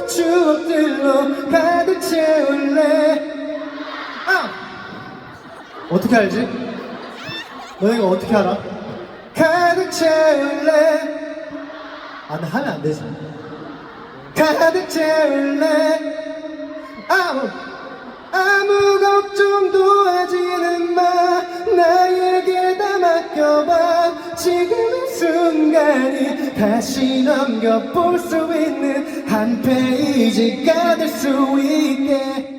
추억들로 가득 채울래. 어떻게 알지? 너네 이거 어떻게 알아? 가득 채울래. 나 하면 안 되지. 가득 채울래. 아무 걱정도 하지는 마. 나에게 다 맡겨봐. 지금 이 순간이 다시 넘겨볼 수 있는 한 페이지가 될 수 있게.